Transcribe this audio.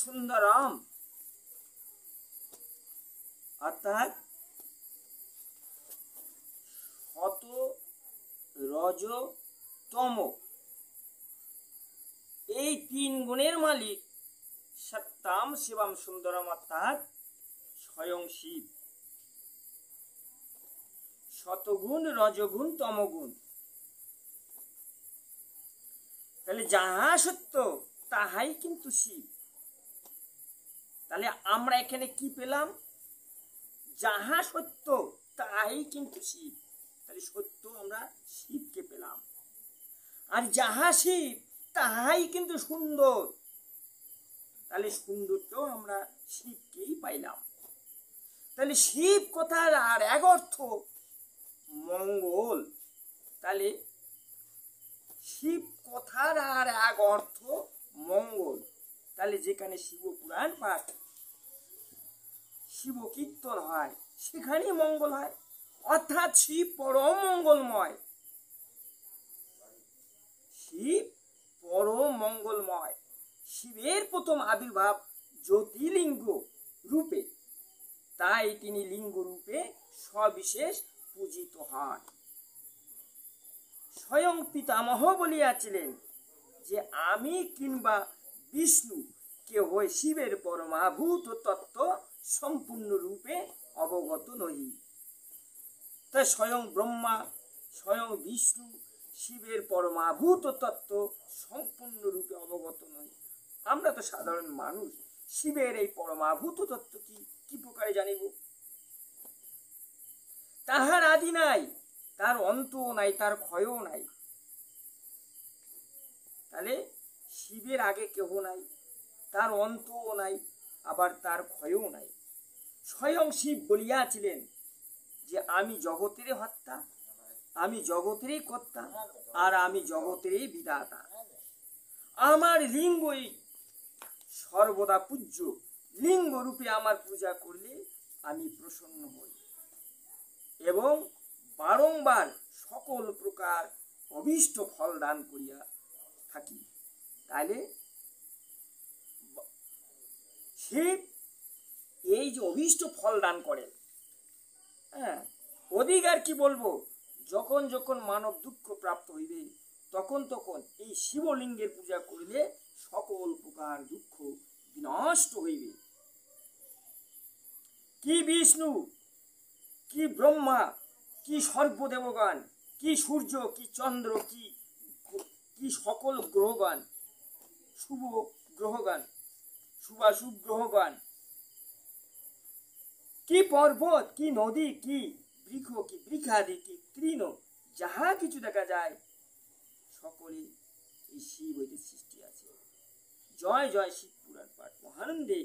সুন্দরম অর্থাৎ শত রজ তম, এই তিন গুণের মালিক সত্যাম শিবম সুন্দরম অর্থাৎ স্বয়ং শিব। শতগুণ, রজগুণ, তমগুণ, তাহলে যাহা সত্য তাহাই কিন্তু শিব। তাহলে আমরা এখানে কি পেলাম? যাহা সত্য তাহাই কিন্তু শিব। তাহলে সত্য আমরা শিবকে পেলাম। আর যাহা শিব তাহাই কিন্তু সুন্দর, তাহলে সৌন্দর্যও আমরা শিবকেই পাইলাম। তাহলে শিব কথার আর এক অর্থ মঙ্গল। তাহলে শিব কথার আর এক অর্থ মঙ্গল। তাহলে যেখানে শিব পুরাণ পাঠ, শিব কীর্তন হয়, সেখানেই মঙ্গল হয়। অর্থাৎ শিব পরম মঙ্গলময়। শিব পরম মঙ্গলময়। শিবের প্রথম আবির্ভাব জ্যোতির্লিঙ্গ রূপে, তাই তিনি লিঙ্গ রূপে সবিশেষ পূজিত হন। স্বয়ং পিতামহ বলিয়াছিলেন যে আমি কিংবা বিষ্ণু কেহ শিবের পরমাভূত তত্ত্ব সম্পূর্ণ রূপে অবগত নহি। তাই স্বয়ং ব্রহ্মা, স্বয়ং বিষ্ণু শিবের পরমাভূত তত্ত্ব সম্পূর্ণ রূপে অবগত নই। আমরা তো সাধারণ মানুষ, শিবের এই পরমাভূত তত্ত্ব কি প্রকারে জানিব? তাহার আদি নাই, তার অন্তও নাই, তার ক্ষয়ও নাই। তাহলে শিবের আগে কেহ নাই, তার অন্তও নাই, আবার তার ক্ষয়ও নাই। স্বয়ং শিব বলিয়াছিলেন যে আমি জগতেরই হর্তা, আমি জগতেরই কর্তা, আর আমি জগতেরই বিধাতা। আমার লিঙ্গই সর্বদা পূজ্য। লিঙ্গ রূপে আমার পূজা করলে আমি প্রসন্ন হই এবং বারংবার সকল প্রকার অভীষ্ট ফল দান করিয়া থাকি। তাহলে শিব এই যে অভীষ্ট ফল দান করেন, হ্যাঁ, অধিক আর কি বলবো, যখন যখন মানব দুঃখ প্রাপ্ত হইবে তখন তখন এই শিবলিঙ্গের পূজা করিলে সকল প্রকার দুঃখ বিনষ্ট হইবে। কি বিষ্ণু, কি ব্রহ্মা, কি সর্বদেবগণ, কি সূর্য, কি চন্দ্র, কি সকল গ্রহগণ, শুভ গ্রহগণ, শুভাশুভ গ্রহগণ, কি পর্বত, কি নদী, কি বৃক্ষ, কি বৃক্ষাদি, কি তৃণ, যাহা কিছু দেখা যায় সকলে এই শিব হইতে সৃষ্টি আছে। জয় জয় শিব পুরাণ পাঠ মহানন্দে।